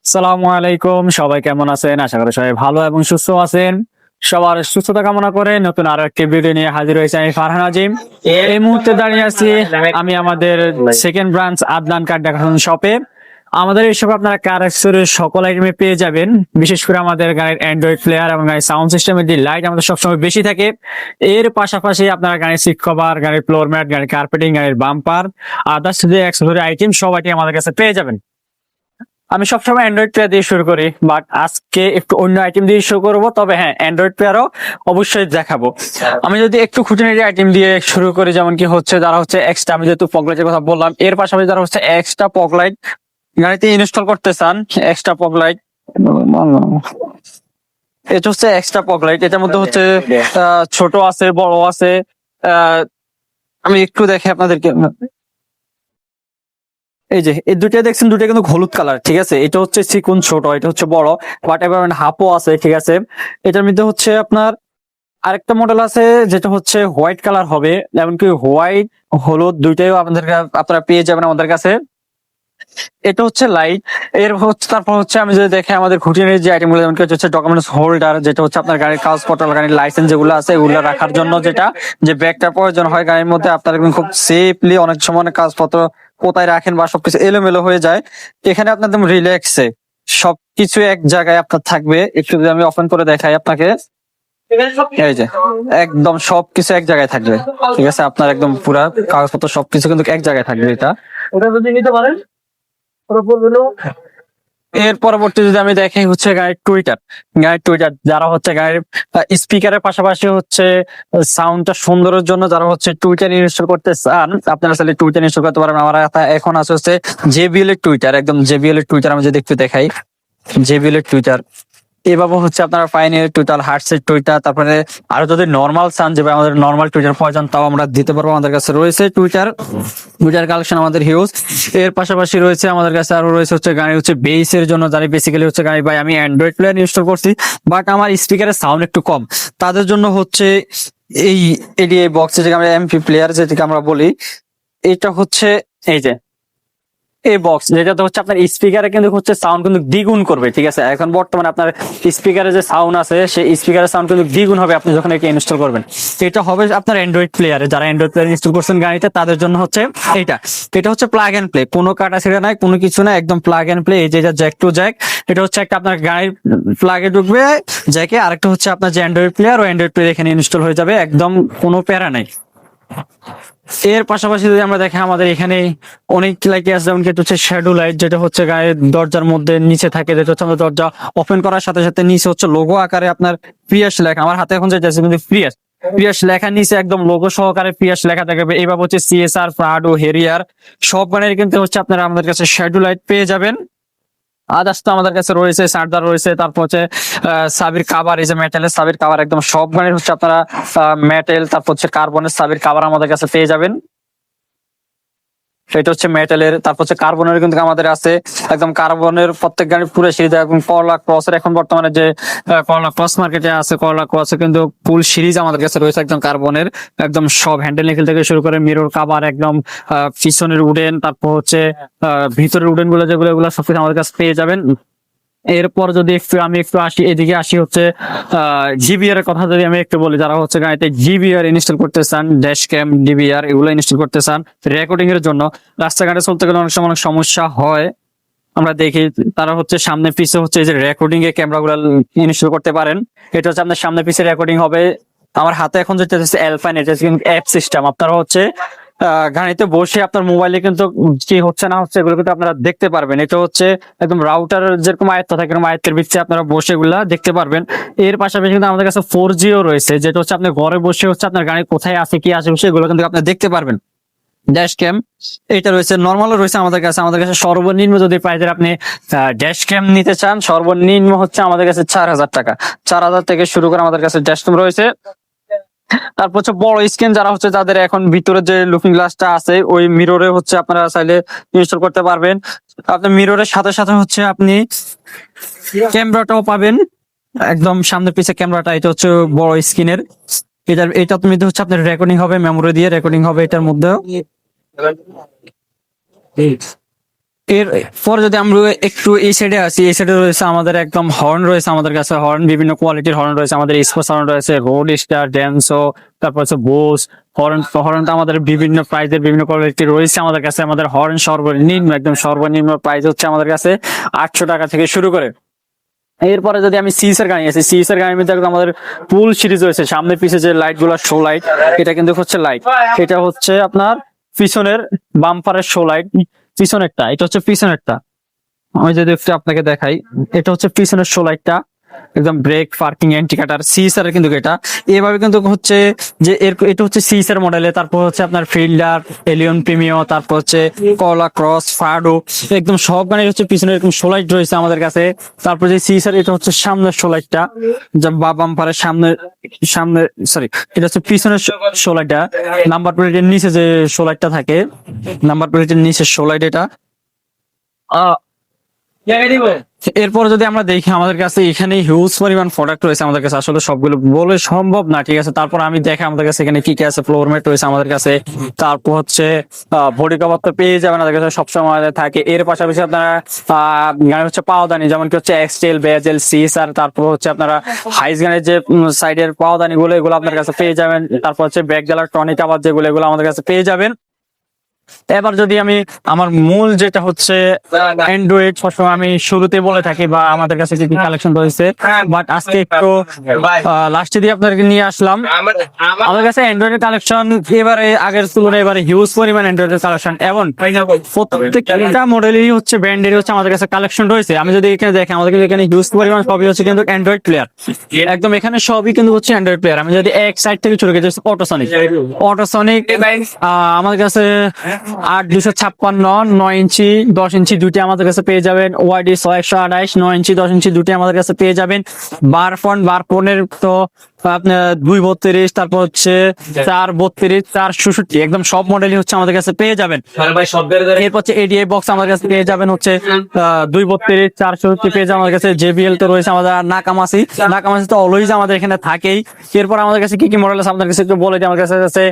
আসসালামু আলাইকুম, সবাই কেমন আছেন? আশা করি সবাই ভালো এবং সুস্থ আছেন। সবার সুস্থতা কামনা করে নতুন আরো একটি ভিডিও নিয়ে হাজির হয়েছে আমি ফারহান আজিম। এই মুহূর্তে দাঁড়িয়ে আছি আমি আমাদের সেকেন্ড ব্রাঞ্চ আদনান কার দেখাশোনা শপে। আমাদের এই শপে আপনারা কার অ্যাক্সেসরিজ সকল আইটেমে পেয়ে যাবেন। বিশেষ করে আমাদের গাড়ির অ্যান্ড্রয়েড প্লেয়ার এবং গাড়ির সাউন্ড সিস্টেমের যে লাইট আমাদের সবসময় বেশি থাকে। এর পাশাপাশি আপনারা গাড়ির সিট কভার, গাড়ির ফ্লোর ম্যাট, গাড়ির কার্পেটিং, গাড়ির বাম্পার, আদার্স যে অ্যাক্সেসরি আইটেম সব আইটেম আমাদের কাছে পেয়ে যাবেন। আমি সবসময় অ্যান্ড্রয়েড প্লেয়ার দিয়ে শুরু করি, বাট আজকে একটু অন্য আইটেম দিয়ে শুরু করবো। তবে হ্যাঁ, অ্যান্ড্রয়েড প্লেয়ারও অবশ্যই দেখাবো। আমি যদি একটু খুঁটিনাটি আইটেম দিয়ে শুরু করি, যেমন কি হচ্ছে যারা হচ্ছে এক্সট্রা, আমি যেহেতু ফগলাইটের কথা বললাম, এর পাশাপাশি যারা হচ্ছে এক্সট্রা ফগলাইট গাড়িতে ইনস্টল করতে চান, এক্সট্রা ফগলাইট, এটা হচ্ছে এক্সট্রা ফগলাইট। এটার মধ্যে হচ্ছে ছোট আছে, বড় আছে। আহ আমি একটু দেখে আপনাদেরকে, এই যে এই দুইটা দেখছেন, দুইটা কিন্তু হলুদ কালার, ঠিক আছে। এটা হচ্ছে চিকুন ছোট, এটা হচ্ছে বড়, বাট এবার হাফও আছে, ঠিক আছে। এটার মধ্যে হচ্ছে আপনার আরেকটা মডেল আছে যেটা হচ্ছে হোয়াইট কালার হবে, এমনকি হোয়াইট হলুদ দুইটাই আপনারা পেয়ে যাবেন আমাদের কাছে। এটা হচ্ছে লাইট। এর হচ্ছে তারপর হচ্ছে আমি যদি দেখে আমাদের খুঁটিনাটি যে আইটেম গুলো, যেমন কি হচ্ছে ডকুমেন্টস হোল্ডার, যেটা হচ্ছে আপনার গাড়ির কাগজপত্র, গাড়ির লাইসেন্স যেগুলো আছে এগুলো রাখার জন্য, যেটা যে ব্যাগটা প্রয়োজন হয় গাড়ির মধ্যে, আপনার একদম খুব সেফলি অনেক সময় অনেক কাগজপত্র কোথায় রাখেন বা সবকিছু এলোমেলো হয়ে যায়, এখানে আপনার একদম রিল্যাক্সে সবকিছু এক জায়গায় আপনার থাকবে। একটু যদি আমি ওপেন করে দেখাই আপনাকে, এই যে একদম সবকিছু এক জায়গায় থাকবে, ঠিক আছে। আপনার একদম পুরা কাগজপত্র সবকিছু কিন্তু এক জায়গায় থাকবে। এটা ওটা যদি নিতে পারেন, এর পরবর্তী যদি আমি দেখি হচ্ছে গাড়ির টুইটার যারা হচ্ছে গাড়ির স্পিকারের পাশাপাশি হচ্ছে সাউন্ডটা সুন্দরের জন্য যারা হচ্ছে টুইটার ইনস্টল করতে চান, আপনারা চাইলে টুইটার ইনস্টল করতে পারবেন। আমার এখন আছে হচ্ছে জেবিএল এর টুইটার, একদম জেবিএল এর টুইটার। আমি যদি একটু দেখাই, জেবিএল এর টুইটার এভাবে হচ্ছে আপনারা ফাইনের টুইটার, হার্টসের টুইটার, তারপরে আরো যদি নর্মাল চান যে আমাদের নর্মাল টুইটার প্রয়োজন, তাও আমরা দিতে পারবো। আমাদের কাছে রয়েছে টুইটার কালেকশন আমাদের হিউজ। এর পাশাপাশি রয়েছে আমাদের কাছে আরো রয়েছে হচ্ছে গাড়ি হচ্ছে বেসের জন্য, যারা বেসিক্যালি হচ্ছে গাড়ি ভাই আমি অ্যান্ড্রয়েড প্লেয়ার ইনস্টল করছি বাট আমার স্পিকারের সাউন্ড একটু কম, তাদের জন্য হচ্ছে এই এডিআই বক্স, যেটাকে আমরা এমপি প্লেয়ার যেটাকে আমরা বলি, এটা হচ্ছে এই যে এই বক্স, যেটা হচ্ছে আপনার স্পিকারে কিন্তু হচ্ছে সাউন্ড কিন্তু দ্বিগুণ করবে, ঠিক আছে। এখন বর্তমানে আপনার স্পিকারে যে সাউন্ড আছে সেই স্পিকারের সাউন্ড কিন্তু দ্বিগুণ হবে আপনি যখন একে ইনস্টল করবেন। এটা হবে আপনার অ্যান্ড্রয়েড প্লেয়ারে, যারা অ্যান্ড্রয়েড প্লেয়ার ইনস্টল করছেন গাড়িতে তাদের জন্য হচ্ছে এইটা। এটা হচ্ছে প্লাগ এন্ড প্লে, কোনো কাটা ছেড়ে নাই, কোনো কিছু না, একদম প্লাগ এন্ড প্লে। এই যে জ্যাক টু জ্যাক, এটা হচ্ছে একটা আপনার গাড়ির প্লাগে ঢুকবে জ্যাকে, আরেকটা হচ্ছে আপনার যে অ্যান্ড্রয়েড প্লেয়ার ও অ্যান্ড্রয়েড প্লেয়ার এখানে ইনস্টল হয়ে যাবে, একদম কোনো প্যারা নাই। এর পাশাপাশি যদি আমরা দেখি আমাদের এখানে অনেক লাইট আছে, যেমন কি হচ্ছে শ্যাডো লাইট, যেটা হচ্ছে গায়ের দরজার মধ্যে নিচে থাকে, যেটা হচ্ছে আমাদের দরজা ওপেন করার সাথে সাথে নিচে হচ্ছে লোগো আকারে আপনার প্রিয়াস লেখা। আমার হাতে এখন যেটা আছে কিন্তু প্রিয়াস লেখা, নিচে একদম লোগো সহকারে প্রিয়াস লেখা থাকবে। এইভাবে হচ্ছে সিএসআর, প্রাডো, হেরিয়ার সব গাড়ির কিন্তু হচ্ছে আপনারা আমাদের কাছে শ্যাডো লাইট পেয়ে যাবেন। আদার্স তো আমাদের কাছে রয়েছে সার্জার রয়েছে, তারপর হচ্ছে সাবির কাভার, এই যে মেটালের সাবির কাভার, একদম সব গাড়ির হচ্ছে আপনারা মেটেল, তারপর হচ্ছে কার্বনের সাবির কাভার আমাদের কাছে পেয়ে যাবেন। সেটা হচ্ছে মেটালের, তারপর হচ্ছে কার্বনের কিন্তু আমাদের আছে, একদম কার্বনের প্রত্যেক গাড়ির পুরো সিরিজ। এবং করলা ক্রসের এখন বর্তমানে যে করলা ক্রস মার্কেটে আছে, করলা ক্রসে কিন্তু ফুল সিরিজ আমাদের কাছে রয়েছে একদম কার্বনের, একদম সব হ্যান্ডেল নিকেল থেকে শুরু করে মিরর কাভার, একদম পিছনের উডেন, তারপর হচ্ছে ভিতরের উডেন গুলো যেগুলো, এগুলো সবকিছু আমাদের কাছে পেয়ে যাবেন। এরপর যদি আমি একটু আসি এদিকে, আসি হচ্ছে জিবিআর এর কথা যদি আমি একটু বলি, যারা হচ্ছে গাড়িতে জিবিআর ইনস্টল করতে চান, ড্যাশ ক্যাম, ডিবিআর এগুলো ইনস্টল করতে চান রেকর্ডিং এর জন্য, রাস্তাঘাটে চলতে গেলে অনেক সময় অনেক সমস্যা হয় আমরা দেখি, তারা হচ্ছে সামনে পিছে হচ্ছে এই যে রেকর্ডিং এর ক্যামেরা গুলো ইনস্টল করতে পারেন। এটা হচ্ছে আপনার সামনে পিছে রেকর্ডিং হবে। আমার হাতে এখন যেটা হচ্ছে অ্যালপাইন, এটা কিন্তু অ্যাপ সিস্টেম, আপনারা হচ্ছে গাড়িতে বসে আপনার মোবাইলে কিন্তু কি হচ্ছে না হচ্ছে এগুলো কিন্তু আপনারা দেখতে পারবেন। এটা হচ্ছে একদম রাউটার যেরকম আয়ত্ত থাকে এরকম আয়ত্তের ভিত্তিতে আপনারা বসে এগুলা দেখতে পারবেন। এর পাশাপাশি কিন্তু আমাদের কাছে 4G ও রয়েছে, যেটা হচ্ছে আপনি ঘরে বসে হচ্ছে আপনার গাড়ি কোথায় আছে কি আছে সেগুলো কিন্তু আপনি দেখতে পারবেন। ড্যাশ ক্যাম এটা রয়েছে, নর্মালও রয়েছে আমাদের কাছে। সর্বনিম্ন যদি প্রাইজের আপনি ড্যাশ ক্যাম নিতে চান, সর্বনিম্ন হচ্ছে আমাদের কাছে 4,000 টাকা, 4,000 থেকে শুরু করে আমাদের কাছে ড্যাশ ক্যাম রয়েছে। তারপর হচ্ছে বড় স্ক্রিন, যারা হচ্ছে যাদের এখন ভিতরে যে লুকিং গ্লাসটা আছে ওই মিররে হচ্ছে আপনারা চাইলে ইনস্টল করতে পারবেন। আপনার মিররের সাথে সাথে হচ্ছে আপনি ক্যামেরাটাও পাবেন, একদম সামনে পিছে ক্যামেরাটা। এটা হচ্ছে বড় স্ক্রিনের, এটা তুমি হচ্ছে আপনার রেকর্ডিং হবে, মেমোরি দিয়ে রেকর্ডিং হবে এটার মধ্যে। এর পরে যদি আমরা একটু এই সাইডে আসি, এই সাইডে রয়েছে আমাদের একদম হর্ন রয়েছে আমাদের কাছে, হর্ন বিভিন্ন কোয়ালিটির হর্ন রয়েছে আমাদের, স্পোর্টস হর্ন রয়েছে, রোড স্টার, ড্যান্সো, তারপর হচ্ছে বোস হর্ন। হর্নটা আমাদের বিভিন্ন প্রাইজের বিভিন্ন কোয়ালিটি রয়েছে আমাদের কাছে। আমাদের হর্ন সর্বনিম্ন একদম সর্বনিম্ন প্রাইস হচ্ছে আমাদের কাছে 800 টাকা থেকে শুরু করে। এরপরে যদি আমি সিএস এর গাড়ি আছি, সিএস এর গাড়ির মধ্যে একদম আমাদের ফুল সিরিজ রয়েছে। সামনে পিছে যে লাইট গুলো, শো লাইট, এটা কিন্তু হচ্ছে লাইট, এটা হচ্ছে আপনার পিছনের বাম্পারের শো লাইট, পিছনেরটা, এটা হচ্ছে পিছনেরটা। আমি যদি একটু আপনাকে দেখাই, এটা হচ্ছে পিছনের শো লাইটটা, একদম ব্রেক, পার্কিং, ইন্ডিকেটর, সিএসআর কিন্তু এটা এভাবে কিন্তু হচ্ছে যে এটা হচ্ছে সিএসআর মডেলে। তারপর হচ্ছে আপনার ফিল্ডার, এলিয়ন প্রিমিও, তারপর হচ্ছে কলা ক্রস, ফাডো, একদম সব গাড়ির হচ্ছে পিছনে এরকম সোলাইট রয়েছে আমাদের কাছে। তারপর যে সিএসআর, এটা হচ্ছে সামনের সোলাইটটা, যা বাম্পারের সামনে সামনে সরি, এটা হচ্ছে পিছনের সোলাইটটা। নাম্বার প্লেটের নিচে যে সোলাইটটা থাকে, নাম্বার প্লেটের নিচে সোলাইট এটা। এরপর যদি আমরা দেখি আমাদের কাছে এখানে হিউজ পরিমাণ প্রোডাক্ট রয়েছে আমাদের কাছে, আসলে সবগুলো বলে সম্ভব না, ঠিক আছে। তারপর আমি দেখে আমাদের কাছে এখানে কি কি আছে, ফ্লোর ম্যাট রয়েছে আমাদের কাছে, তারপর হচ্ছে বডি কভার তো পেয়ে যাবেন আমাদের কাছে সবসময় থাকে। এর পাশাপাশি আপনারা গাড়ি হচ্ছে পাওদানি, যেমন কি হচ্ছে এক্সটেল, বেজেল, সিএসআর, তারপর হচ্ছে আপনারা হাইস গানের যে সাইডের পাওদানি গুলো, এগুলো আপনার কাছে পেয়ে যাবেন। তারপর হচ্ছে ব্যাক জ্বালার টনিক আবার যেগুলো, এগুলো আমাদের কাছে পেয়ে যাবেন। এবার যদি আমি আমার মূল যেটা হচ্ছে অ্যান্ড্রয়েড, সবসময় আমি শুরুতে বলে থাকি বা আমাদের কাছে যে কালেকশন রয়েছে, বাট আজকে একটু লাস্টে দিয়ে আপনাদেরকে নিয়ে আসলাম। আমাদের কাছে অ্যান্ড্রয়েডের কালেকশন এবারে আগের তুলনায় এবারে হিউজ পরিমাণ অ্যান্ড্রয়েডের কালেকশন, এবং প্রত্যেকটা মডেলেরই হচ্ছে ব্র্যান্ডেরই হচ্ছে আমাদের কাছে কালেকশন রয়েছে। আমি যদি এখানে দেখি, আমাদের কিন্তু এখানে হিউজ পরিমাণ সবই হচ্ছে কিন্তু অ্যান্ড্রয়েড প্লেয়ার, একদম এখানে সবই কিন্তু হচ্ছে অ্যান্ড্রয়েড প্লেয়ার। আমি যদি এক সাইড থেকে শুরু করি, অটোসনিক, অটোসনিক আমাদের কাছে 8/256, 9 ইঞ্চি 10 ইঞ্চি দুটি আমাদের কাছে পেয়ে যাবেন। ওয়াইডি 128, 9 ইঞ্চি 10 ইঞ্চি দুটি আমাদের কাছে পেয়ে যাবেন। বারফোনের তো আপনার 232, তারপর হচ্ছে 432, 466, একদম সব মডেলই হচ্ছে আমাদের কাছে পেয়ে যাবেন। এরপর হচ্ছে এডিআই বক্স আমাদের কাছে পেয়ে যাবেন হচ্ছে 232, 466 পেয়ে যাবেন আমাদের কাছে। জেবিএল তো রয়েছে আমাদের, নাকামাসি, নাকামাসি তো অলওয়েজ আমাদের এখানে থাকেই। এরপর আমাদের কাছে কি কি মডেল আছে আপনার কাছে একটু বলে দিই। আমাদের কাছে আছে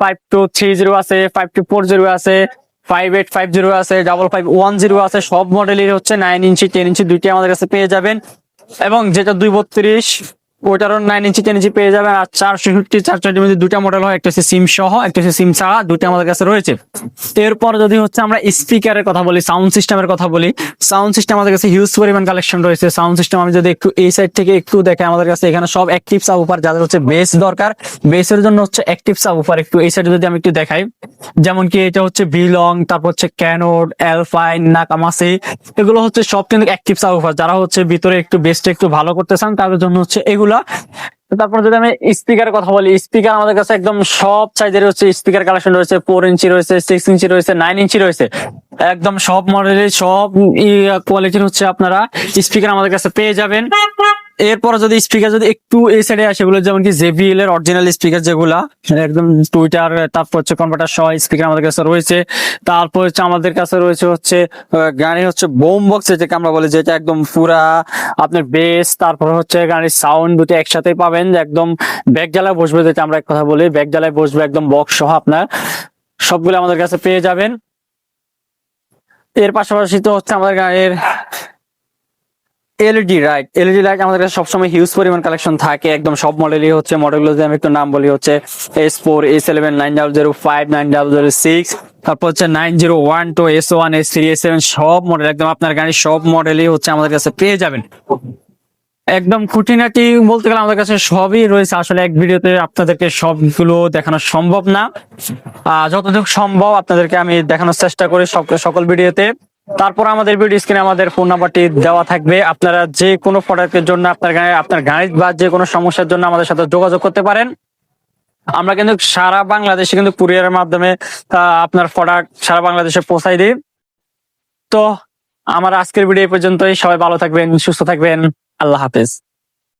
5230 আছে, 5240 আছে, 5850 আছে, 5510 আছে, সব মডেলের হচ্ছে 9 ইঞ্চি 10 ইঞ্চি দুইটি আমাদের কাছে পেয়ে যাবেন। এবং যেটা 232, ওইটারও 9 ইঞ্চি 10 ইঞ্চি পেয়ে যাবেন। আর 466, 460 মধ্যে দুটা মডেল হয়, একটা হচ্ছে সিম সহ, একটা হচ্ছে সিম ছাড়া, দুটো আমাদের কাছে রয়েছে। এরপর যদি হচ্ছে আমরা স্পিকারের কথা বলি, সাউন্ড সিস্টেমের কথা বলি, সাউন্ড সিস্টেম আমাদের কাছে হিউজ পরিমাণ কালেকশন রয়েছে। সাউন্ড সিস্টেম আমি যদি একটু এই সাইড থেকে একটু দেখে, আমাদের কাছে এখানে সব অ্যাক্টিভ সাবউফার, যাদের হচ্ছে বেস দরকার, বেসের জন্য হচ্ছে অ্যাক্টিভ সাবউফার। একটু এই সাইডে যদি আমি একটু দেখাই, যেমন কি এটা হচ্ছে বিলং, তারপর হচ্ছে ক্যানোড, অ্যালফাইন, নাকামাসি, এগুলো হচ্ছে সব কিন্তু অ্যাক্টিভ সাবউফার। যারা হচ্ছে ভিতরে একটু বেসটা একটু ভালো করতে চান, তাদের জন্য হচ্ছে এগুলা। তারপর যদি আমি স্পিকারের কথা বলি, স্পিকার আমাদের কাছে একদম সব সাইজের হচ্ছে স্পিকার কালেকশন রয়েছে। 4 ইঞ্চি রয়েছে, 6 ইঞ্চি রয়েছে, 9 ইঞ্চি রয়েছে, একদম সব মডেলের সব কোয়ালিটির হচ্ছে আপনারা স্পিকার আমাদের কাছে পেয়ে যাবেন। এরপর যদি স্পিকার যদি একটু এই সাইডে আসে, এগুলো যেমন কি জেবিএল এর অরিজিনাল স্পিকার, যেগুলা একদম টুইটার, তারপর হচ্ছে কনভার্টার সহ স্পিকার আমাদের কাছে রয়েছে। তারপর হচ্ছে আমাদের কাছে রয়েছে হচ্ছে গাড়ি হচ্ছে বোম বক্স, যেটাকে আমরা বলি, যেটা একদম পুরা আপনার বেস, তারপর হচ্ছে গাড়ির সাউন্ড দুটো একসাথে পাবেন, একদম ব্যাক জ্বালায় বসবে, যেটা আমরা এক কথা বলি ব্যাক জ্বালায় বসবে, একদম বক্স সহ আপনার সবগুলো আমাদের কাছে পেয়ে যাবেন। এর পাশাপাশি তো হচ্ছে আমাদের গাড়ির এলইডি লাইট আমাদের কাছে সবসময় হিউজ পরিমাণ কালেকশন থাকে, একদম সব মডেলই হচ্ছে। মডেলগুলো যদি আমি একটু নাম বলি, হচ্ছে S4, S11, 9005, 9006, তারপর হচ্ছে 9012, S1, S3, S7, সব মডেল, একদম আপনার গাড়ির সব মডেলই হচ্ছে আমাদের কাছে পেয়ে যাবেন। একদম খুঁটিনাটি বলতে গেলে আমাদের কাছে সবই রয়েছে। আসলে এক ভিডিওতে আপনাদেরকে সবগুলো দেখানো সম্ভব না, যতটুকু সম্ভব আপনাদেরকে আমি দেখানোর চেষ্টা করি সকল ভিডিওতে। তারপর আমাদের ভিডিও স্ক্রিনে আমাদের ফোন নাম্বারটি দেওয়া থাকবে, আপনারা যে কোনো প্রোডাক্টের জন্য আপনার গাড়ি বা যে কোনো সমস্যার জন্য আমাদের সাথে যোগাযোগ করতে পারেন। আমরা কিন্তু সারা বাংলাদেশে কিন্তু কুরিয়ারের মাধ্যমে আপনার প্রোডাক্ট সারা বাংলাদেশে পৌঁছাই দিই। তো আমার আজকের ভিডিও এই পর্যন্তই। সবাই ভালো থাকবেন, সুস্থ থাকবেন, আল্লাহ হাফেজ।